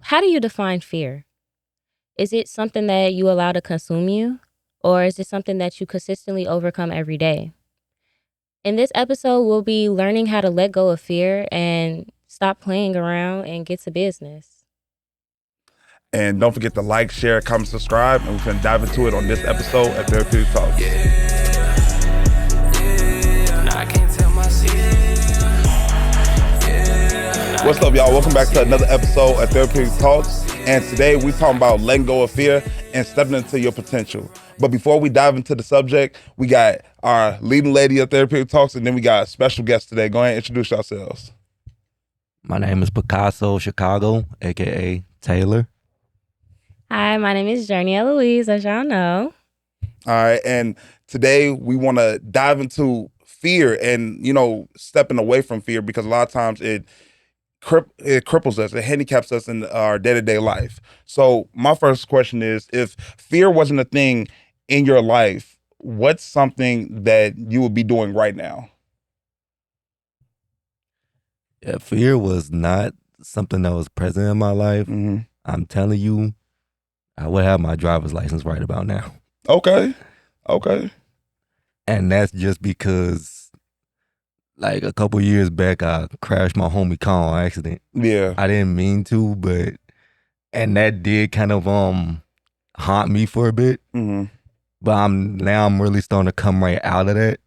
how do you define fear? Is it something that you allow to consume you? Or is it something that you consistently overcome every day? In this episode, we'll be learning how to let go of fear and stop playing around and get to business. And don't forget to like, share, comment, subscribe, and we're going to dive into it on this episode at Therapeutic Talks. What's up, y'all? Welcome back to another episode at Therapeutic Talks. And today we're talking about letting go of fear and stepping into your potential. But before we dive into the subject, we got our leading lady of Therapeutic Talks, and then we got a special guest today. Go ahead and introduce yourselves. My name is Picasso Chicago, a.k.a. Taylor. Hi, my name is JOURNEI, ELOISE, as y'all know. All right, and today we want to dive into fear and, stepping away from fear, because a lot of times it cripples us, it handicaps us in our day-to-day life. So my first question is, if fear wasn't a thing in your life, what's something that you would be doing right now? Yeah, fear was not something that was present in my life. Mm-hmm. I'm telling you, I would have my driver's license right about now. Okay. And that's just because, like, a couple years back, I crashed my homie car on accident. Yeah. I didn't mean to, and that did kind of haunt me for a bit. Mm-hmm. But I'm really starting to come right out of that.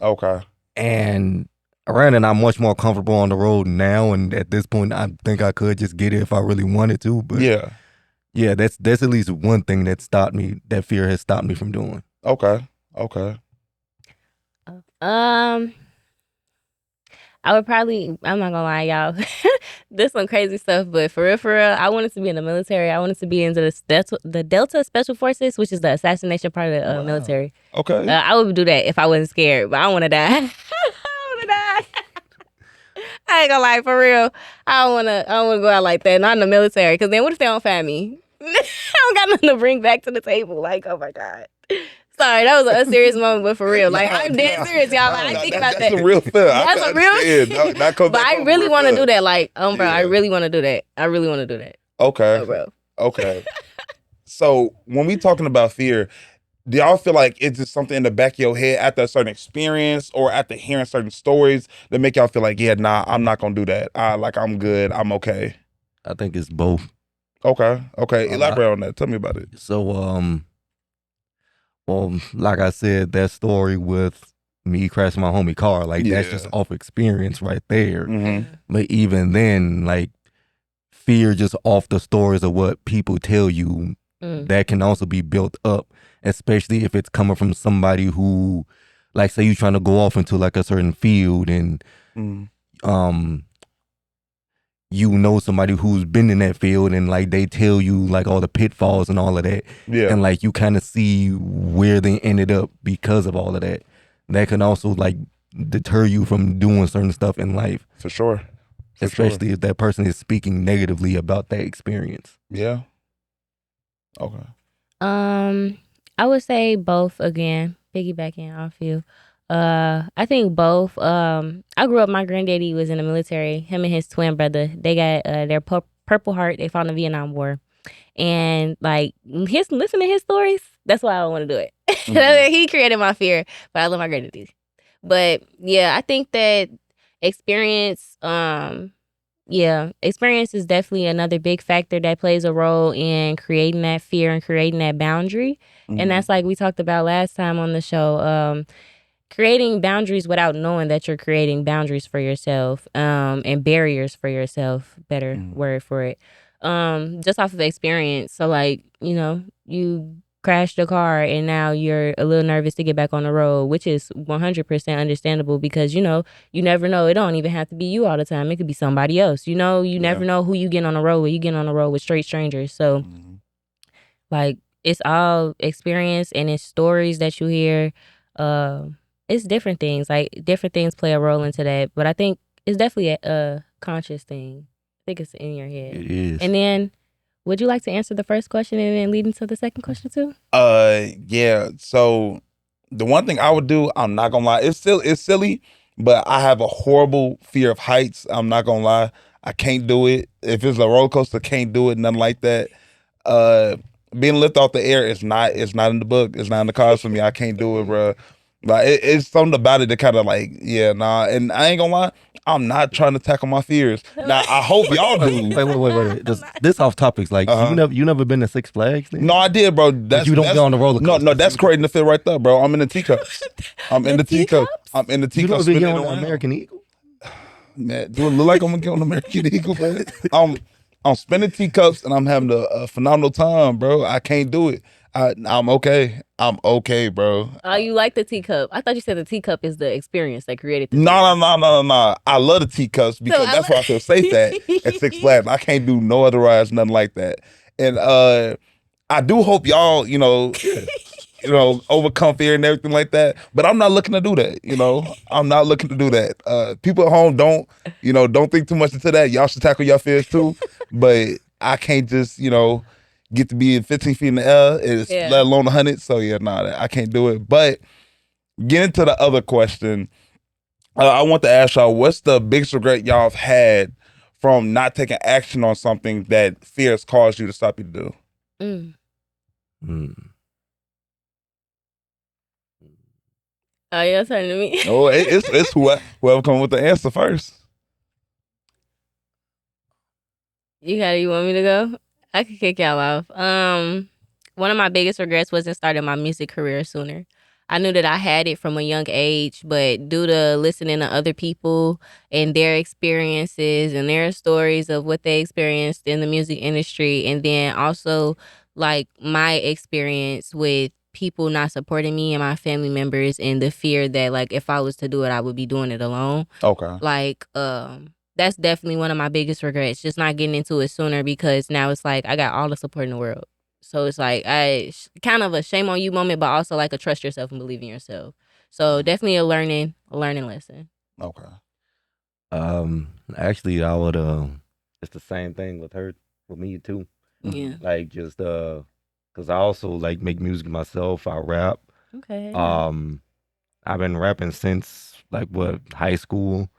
Okay. And I'm much more comfortable on the road now, and at this point, I think I could just get it if I really wanted to. But yeah, that's at least one thing that fear has stopped me from doing. Okay. I would probably, I'm not gonna lie, y'all. This some crazy stuff, but for real, I wanted to be in the military. I wanted to be into the Delta Special Forces, which is the assassination part of the military. Okay. I would do that if I wasn't scared, but I want to die. I want to die. I ain't gonna lie, for real. I don't wanna go out like that. Not in the military, because then what if they don't find me? I don't got nothing to bring back to the table. Like, oh my God. Sorry, that was a serious moment, but for real, like, I'm dead serious, y'all. Like, I think about that. That's a real fear. That's a real. But I really want to do that. Like, bro, I really want to do that. Okay. Oh, bro. Okay. So when we talking about fear, do y'all feel like it's just something in the back of your head after a certain experience or after hearing certain stories that make y'all feel like, yeah, nah, I'm not gonna do that. I'm good. I'm okay. I think it's both. Okay. Elaborate on that. Tell me about it. So, well, like I said, that story with me crashing my homie car, like, that's just off experience right there. Mm-hmm. But even then, like, fear just off the stories of what people tell you, that can also be built up, especially if it's coming from somebody who, like, say you're trying to go off into like a certain field and somebody who's been in that field, and like they tell you like all the pitfalls and all of that. Yeah. And like you kind of see where they ended up because of all of that. That can also like deter you from doing certain stuff in life. For sure. Especially if that person is speaking negatively about that experience. Yeah. Okay. I would say both again, piggybacking off you. I think both. I grew up, my granddaddy was in the military. Him and his twin brother, they got their Purple Heart. They fought in the Vietnam War. And like listen to his stories, that's why I don't want to do it. Mm-hmm. He created my fear, but I love my granddaddy. But yeah, I think that experience is definitely another big factor that plays a role in creating that fear and creating that boundary. Mm-hmm. And that's like we talked about last time on the show. Creating boundaries without knowing that you're creating boundaries for yourself, and barriers for yourself, better word for it, just off of experience. So like, you crashed a car and now you're a little nervous to get back on the road, which is 100% understandable, because, you never know. It don't even have to be you all the time. It could be somebody else. You never know who you get on the road with. You get on the road with straight strangers. So like, it's all experience and it's stories that you hear. It's different things. Like, different things play a role into that. But I think it's definitely a conscious thing. I think it's in your head. It is. And then, would you like to answer the first question and then lead into the second question too? Yeah. So the one thing I would do, I'm not gonna lie, it's silly, but I have a horrible fear of heights. I'm not gonna lie. I can't do it. If it's a roller coaster, can't do it. Nothing like that. Being lifted off the air is not. It's not in the book. It's not in the cards for me. I can't do it, bro. Like it's something about it that kind of like, yeah, nah. And I ain't gonna lie, I'm not trying to tackle my fears. Now I hope y'all do. Wait. This off topics. Like you never been to Six Flags? Then? No, I did, bro. But you don't go on the roller coaster. No, that's creating the fit right there, bro. I'm in the teacups. I'm in the teacups. I'm in the teacups. You never been on the American Eagle? Man, do it look like I'm gonna get on the American Eagle, man? I'm spinning teacups and I'm having a phenomenal time, bro. I can't do it. I'm okay. I'm okay, bro. Oh, you like the teacup? I thought you said the teacup is the experience that created the No. I love the teacups because that's why I feel safe at Six Flags. I can't do no other rides, nothing like that. And I do hope y'all, overcome fear and everything like that. But I'm not looking to do that. I'm not looking to do that. People at home don't think too much into that. Y'all should tackle your fears too. But I can't just, get to be 15 feet in the air, let alone 100. So yeah, I can't do it. But getting to the other question, I want to ask y'all, what's the biggest regret y'all have had from not taking action on something that fear has caused you to stop you to do? Oh, you're turning to me. Oh, it's whoever come with the answer first. You want me to go? I could kick y'all off. One of my biggest regrets wasn't starting my music career sooner. I knew that I had it from a young age, but due to listening to other people and their experiences and their stories of what they experienced in the music industry, and then also like my experience with people not supporting me and my family members, and the fear that like if I was to do it, I would be doing it alone. Okay. Like, that's definitely one of my biggest regrets, just not getting into it sooner, because now it's like I got all the support in the world. So it's like kind of a shame on you moment, but also like a trust yourself and believe in yourself. So definitely a learning lesson. Okay. Actually, I would it's the same thing with me too. Yeah. Like just because I also like make music myself. I rap. Okay. I've been rapping since like high school.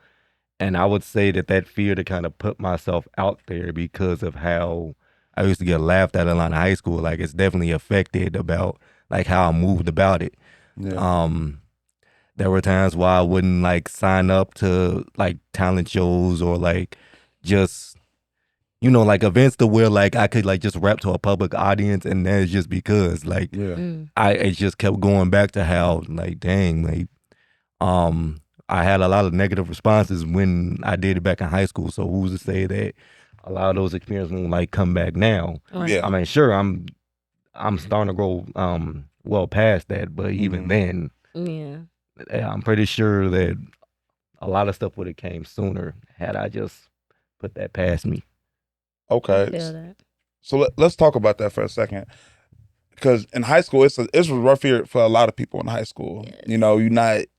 And I would say that fear to kind of put myself out there because of how I used to get laughed at a lot in high school, like it's definitely affected about like how I moved about it. Yeah. There were times where I wouldn't like sign up to like talent shows or like just, like events to where like I could like just rap to a public audience, and that's just because like it just kept going back to how like dang like I had a lot of negative responses when I did it back in high school. So who's to say that a lot of those experiences won't like come back now? Yeah. I mean, sure, I'm starting to grow well past that, but even then, I'm pretty sure that a lot of stuff would have came sooner had I just put that past me. Okay. So let's talk about that for a second. Because in high school, it's a rough year for a lot of people in high school. Yes.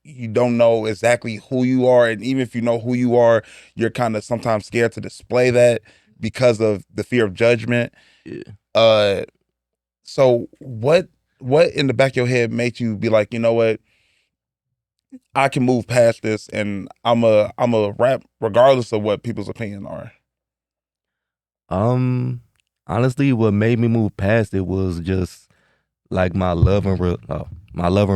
You don't know exactly who you are, and even if you know who you are, you're kind of sometimes scared to display that because of the fear of judgment. Yeah. So what in the back of your head made you be like, you know what, I can move past this, and I'm a rap regardless of what people's opinion are? Honestly, what made me move past it was just like my love and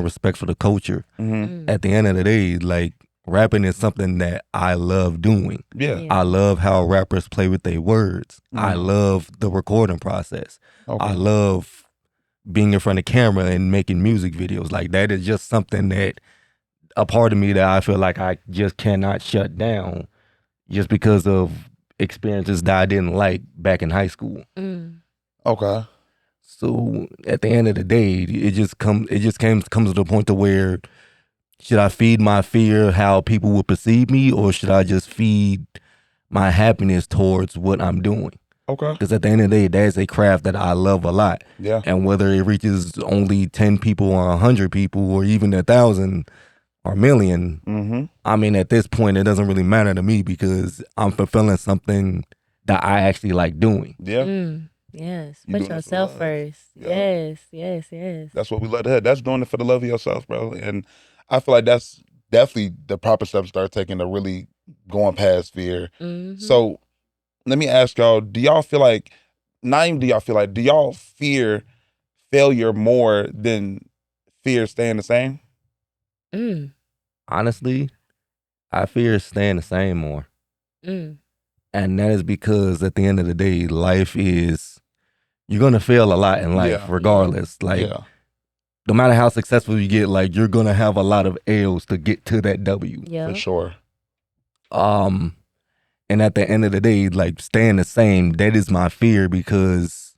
respect for the culture. At the end of the day, like rapping is something that I love doing. Yeah. I love how rappers play with their words. I love the recording process. Okay. I love being in front of camera and making music videos. Like that is just something that a part of me that I feel like I just cannot shut down just because of experiences that I didn't like back in high school. Okay. So at the end of the day, it comes to the point to where should I feed my fear how people will perceive me, or should I just feed my happiness towards what I'm doing? Okay. Because at the end of the day, that's a craft that I love a lot. Yeah. And whether it reaches only 10 people or 100 people or even 1,000 or 1,000,000, I mean, at this point, it doesn't really matter to me because I'm fulfilling something that I actually like doing. Yeah. Yes, put yourself first. Yeah. Yes. That's what we love to hear. That's doing it for the love of yourself, bro. And I feel like that's definitely the proper step to start taking to really going past fear. So let me ask y'all, do y'all feel like, not even do y'all feel like, do y'all fear failure more than fear staying the same? Honestly, I fear staying the same more. And that is because at the end of the day, life is, you're going to fail a lot in life, regardless. Like, no matter how successful you get, like, you're going to have a lot of L's to get to that W. For sure. And at the end of the day, like, staying the same, that is my fear, because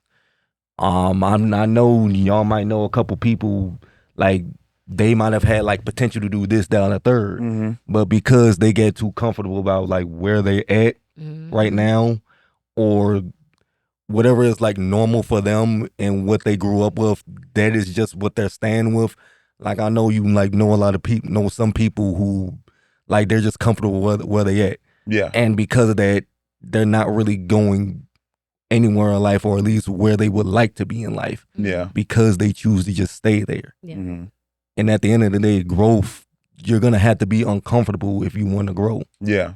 I know y'all might know a couple people, like, they might have had like potential to do this, down a third, but because they get too comfortable about like where they at right now, or whatever is like normal for them and what they grew up with, that is just what they're staying with. Like, I know you like know a lot of people, know some people who like they're just comfortable where they at. Yeah. And because of that, they're not really going anywhere in life, or at least where they would like to be in life. Yeah. Because they choose to just stay there. Yeah. And at the end of the day, growth, you're going to have to be uncomfortable if you want to grow. Yeah.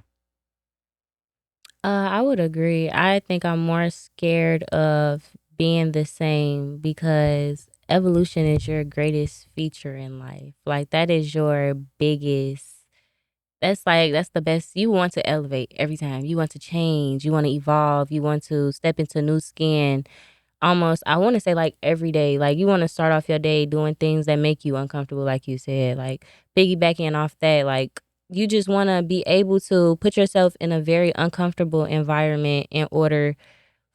I would agree. I think I'm more scared of being the same, because evolution is your greatest feature in life. Like, that is your biggest, that's the best. You want to elevate every time. You want to change. You want to evolve. You want to step into new skin. Almost, I want to say, like, every day. Like, you want to start off your day doing things that make you uncomfortable, like you said. Like, piggybacking off that, like, you just want to be able to put yourself in a very uncomfortable environment in order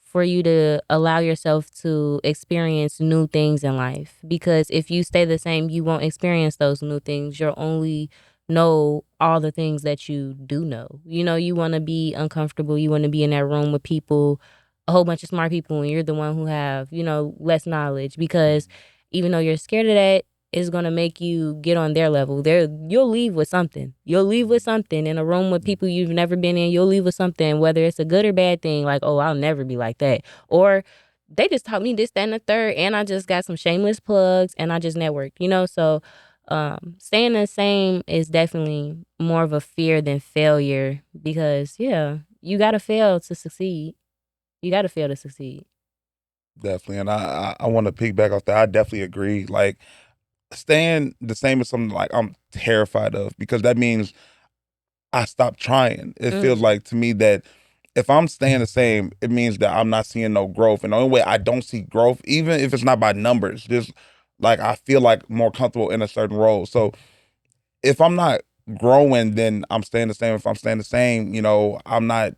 for you to allow yourself to experience new things in life. Because if you stay the same, you won't experience those new things. You'll only know all the things that you do know. You know, you want to be uncomfortable. You want to be in that room with people, a whole bunch of smart people, and you're the one who have, less knowledge. Because even though you're scared of that, it's going to make you get on their level. You'll leave with something. You'll leave with something in a room with people you've never been in. You'll leave with something, whether it's a good or bad thing, like, oh, I'll never be like that. Or they just taught me this, that, and the third, and I just got some shameless plugs, and I just networked. So staying the same is definitely more of a fear than failure, because, you got to fail to succeed. You got to fail to succeed. Definitely. And I want to piggyback off that. I definitely agree. Like, staying the same is something like I'm terrified of, because that means I stopped trying. It feels like to me that if I'm staying the same, it means that I'm not seeing no growth. And the only way I don't see growth, even if it's not by numbers, just like I feel like more comfortable in a certain role. So if I'm not growing, then I'm staying the same. If I'm staying the same, I'm not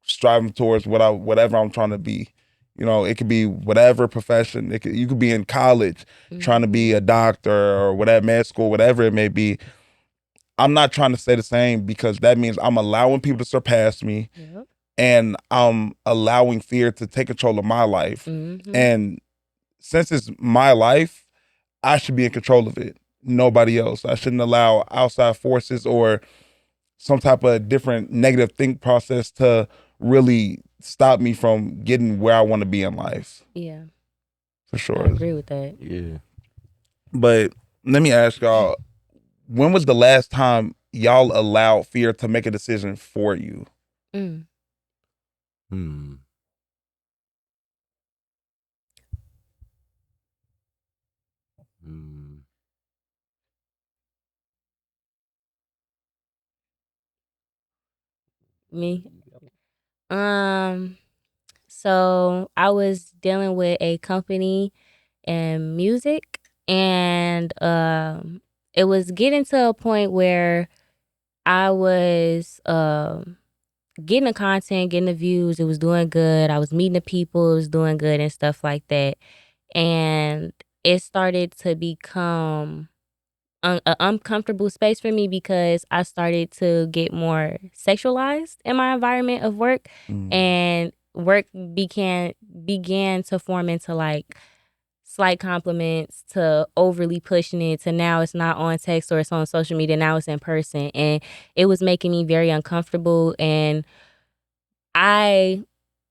striving towards whatever I'm trying to be. It could be whatever profession. You could be in college trying to be a doctor or whatever, med school, whatever it may be. I'm not trying to stay the same, because that means I'm allowing people to surpass me, and I'm allowing fear to take control of my life. And since it's my life, I should be in control of it. Nobody else. I shouldn't allow outside forces or some type of different negative think process to really stop me from getting where I want to be in life. Yeah. For sure. I agree with that. Yeah. But let me ask y'all, when was the last time y'all allowed fear to make a decision for you? Me? So I was dealing with a company in music, and it was getting to a point where I was getting the content, getting the views. It was doing good. I was meeting the people. It was doing good and stuff like that. And it started to become an uncomfortable space for me, because I started to get more sexualized in my environment of work, and work began to form into like slight compliments, to overly pushing it, to now it's not on text or it's on social media, now it's in person, and it was making me very uncomfortable, and I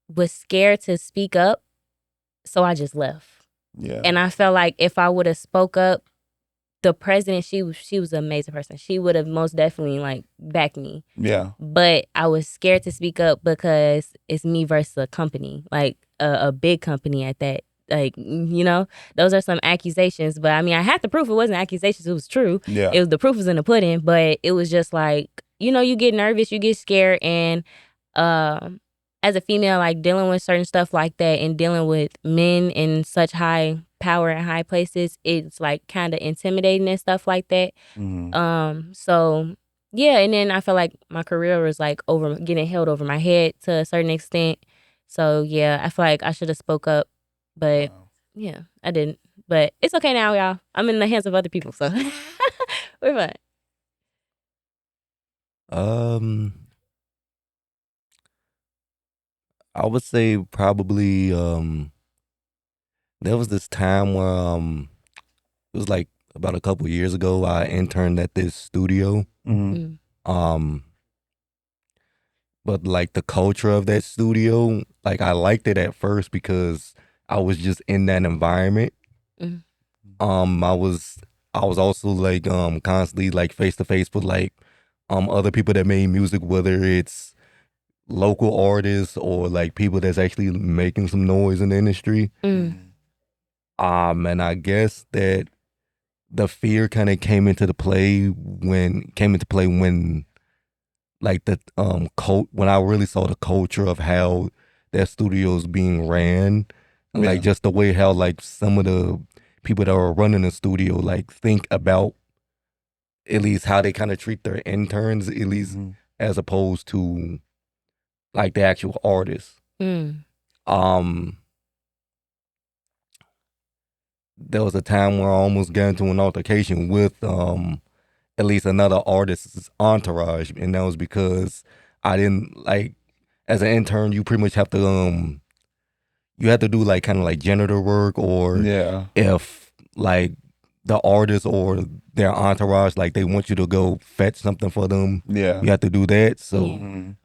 was scared to speak up, so I just left. Yeah. And I felt like if I would have spoke up, the president, she was an amazing person. She would have most definitely like backed me. Yeah. But I was scared to speak up because it's me versus a company, like a big company at that. Like, you know, those are some accusations. But I mean, I had the proof. It wasn't accusations. It was true. Yeah. It was, the proof was in the pudding. But it was just like, you know, you get nervous, you get scared. And as a female, like dealing with certain stuff like that and dealing with men in such high power and high places, it's like kind of intimidating and stuff like that. So yeah, and then I feel like my career was like getting held over my head to a certain extent. So yeah, I feel like I should have spoke up, but yeah, I didn't. But it's okay now, y'all. I'm in the hands of other people, so we're fine. I would say probably there was this time where it was like about a couple years ago. I interned at this studio. But like the culture of that studio, like I liked it at first because I was just in that environment. I was also like constantly like face to face with like other people that made music, whether it's local artists or like people that's actually making some noise in the industry. And I guess that the fear kind of came into play when like the when I really saw the culture of how that studio's being ran, and like just the way how like some of the people that are running the studio like think about at least how they kind of treat their interns, at least as opposed to like the actual artists. There was a time where I almost got into an altercation with at least another artist's entourage, and that was because I didn't like, as an intern, you pretty much have to you have to do like kind of like janitor work, or if like the artist or their entourage, like they want you to go fetch something for them, you have to do that. So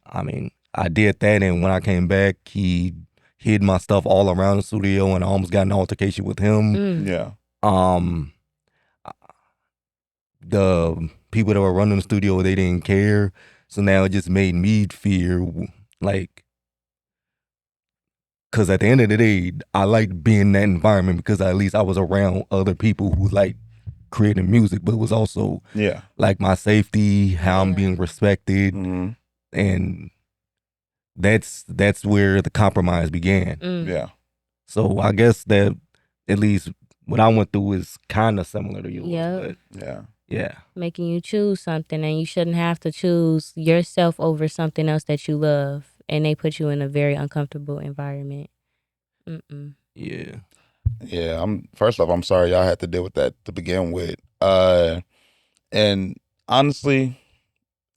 I mean, I did that, and when I came back, he hid my stuff all around the studio, and I almost got in an altercation with him. The people that were running the studio, they didn't care, so now it just made me fear, like, because at the end of the day, I liked being in that environment because at least I was around other people who like creating music, but it was also like my safety, how I'm being respected, and that's where the compromise began. So I guess that at least what I went through is kind of similar to yours. But making you choose something, and you shouldn't have to choose yourself over something else that you love, and they put you in a very uncomfortable environment. First off, I'm sorry y'all had to deal with that to begin with. And honestly,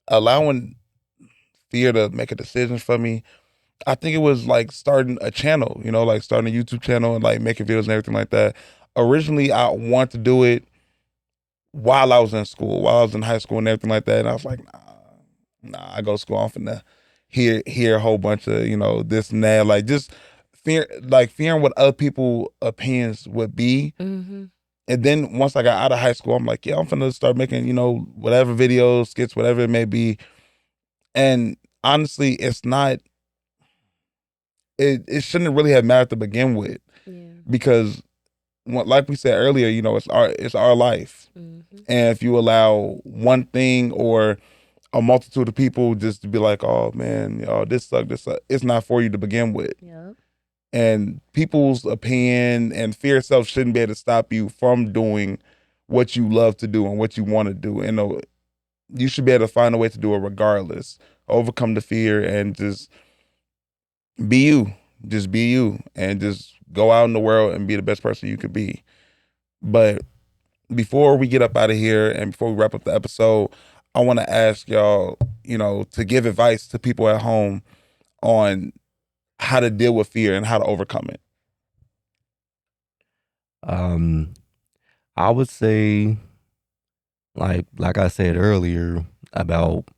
allowing fear to make a decision for me, I think it was like starting a channel, you know, like starting a YouTube channel and like making videos and everything like that. Originally, I wanted to do it while I was in school, while I was in high school and everything like that. And I was like, nah, I go to school. I'm finna hear a whole bunch of, you know, this and that. Like just fearing what other people's opinions would be. And then once I got out of high school, I'm like, I'm finna start making, you know, whatever videos, skits, whatever it may be. And honestly, it's not, it shouldn't really have mattered to begin with, because like we said earlier, you know, it's our life. And if you allow one thing or a multitude of people just to be like, oh man, this sucks, it's not for you to begin with. And people's opinion and fear itself shouldn't be able to stop you from doing what you love to do and what you want to do. And you should be able to find a way to do it regardless. Overcome the fear and just be you. Just be you and just go out in the world and be the best person you could be. But before we get up out of here and before we wrap up the episode, I want to ask y'all, you know, to give advice to people at home on how to deal with fear and how to overcome it. I would say, like I said earlier about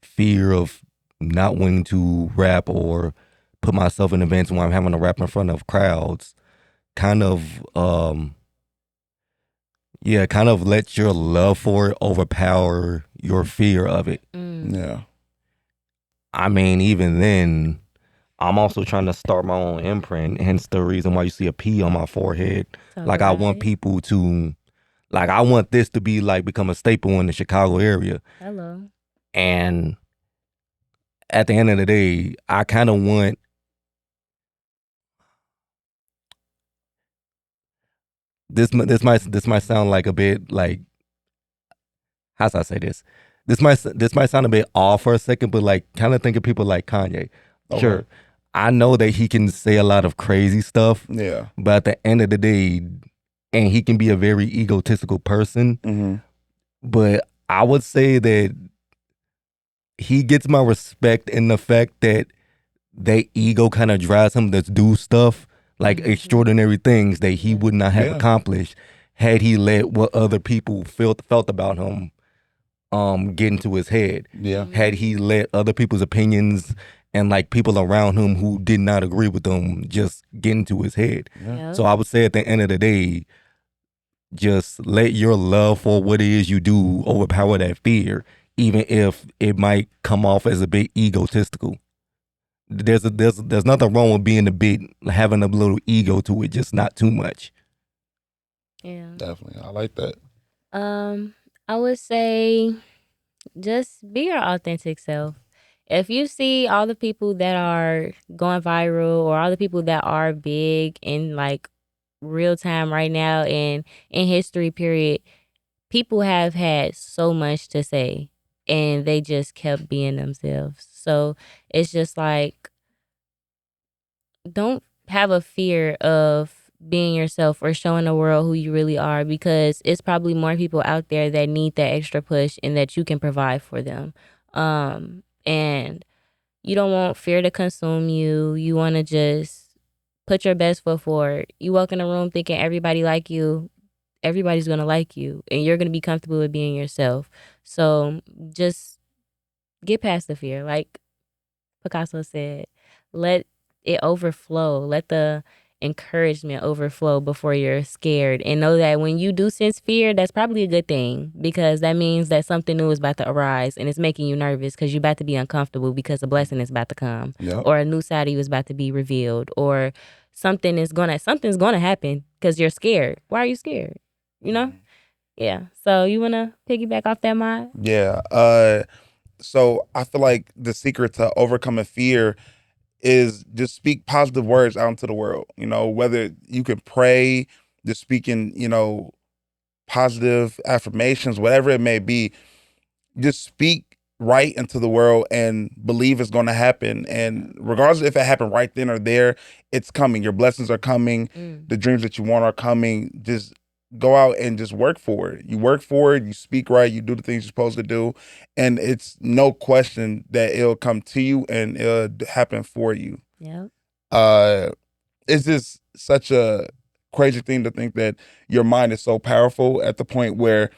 fear of not wanting to rap or put myself in events where I'm having to rap in front of crowds, kind of Yeah, kind of let your love for it overpower your fear of it. Yeah. I mean, even then, I'm also trying to start my own imprint, hence the reason why you see a P on my forehead. Talk Like, I about want it. people to, like, I want this to be, like, become a staple in the Chicago area. Hello. And at the end of the day, I kind of want, this might sound like a bit, like, how should I say this? This might sound a bit off for a second, but like kind of think of people like Kanye. Okay. Sure, I know that he can say a lot of crazy stuff, Yeah. but at the end of the day, and he can be a very egotistical person. Mm-hmm. But I would say that he gets my respect in the fact that their ego kind of drives him to do stuff like extraordinary things that he would not have accomplished had he let what other people felt about him get into his head. Yeah. Had he let other people's opinions and like people around him who did not agree with him just get into his head. Yeah. So I would say at the end of the day, just let your love for what it is you do overpower that fear, even if it might come off as a bit egotistical. There's nothing wrong with being a bit, having a little ego to it, just not too much. Yeah. Definitely. I like that. I would say just be your authentic self. If you see all the people that are going viral or all the people that are big in like real time right now and in history period, people have had so much to say and they just kept being themselves. So it's just like, don't have a fear of being yourself or showing the world who you really are, because it's probably more people out there that need that extra push and that you can provide for them. And you don't want fear to consume you. You want to just put your best foot forward. You walk in a room thinking everybody like you, everybody's going to like you and you're going to be comfortable with being yourself. So just get past the fear. Like Picasso said, let it overflow. Let the encouragement overflow before you're scared. And know that when you do sense fear, that's probably a good thing, because that means that something new is about to arise and it's making you nervous because you're about to be uncomfortable because a blessing is about to come. Yep. Or a new side of you is about to be revealed, or something's gonna happen because you're scared. Why are you scared? You know? Yeah. So you wanna piggyback off that, Mod? Yeah. So I feel like the secret to overcoming fear is just speak positive words out into the world. You know, whether you can pray, just speaking, positive affirmations, whatever it may be, just speak right into the world and believe it's going to happen. And regardless if it happened right then or there, it's coming. Your blessings are coming. The dreams that you want are coming. Just go out and just work for it. You work for it. You speak right. You do the things you're supposed to do. And it's no question that it'll come to you and it'll happen for you. Yep. It's just such a crazy thing to think that your mind is so powerful at the point where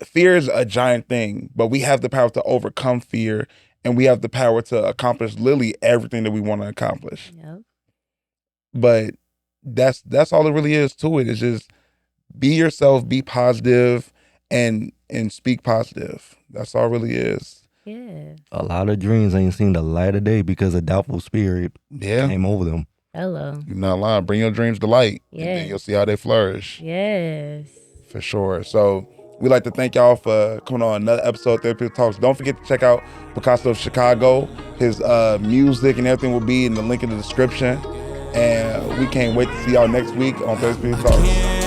fear is a giant thing, but we have the power to overcome fear, and we have the power to accomplish literally everything that we want to accomplish. Yep. But that's all it really is to it. It's just be yourself, be positive, and speak positive. That's all it really is. Yeah. A lot of dreams ain't seen the light of day because a doubtful spirit came over them. Hello. You're not lying. Bring your dreams to light, and Yeah. then you'll see how they flourish. Yes. For sure. So we'd like to thank y'all for coming on another episode of Therapeutic Talks. Don't forget to check out Picasso of Chicago. His music and everything will be in the link in the description. And we can't wait to see y'all next week on Therapeutic Talks.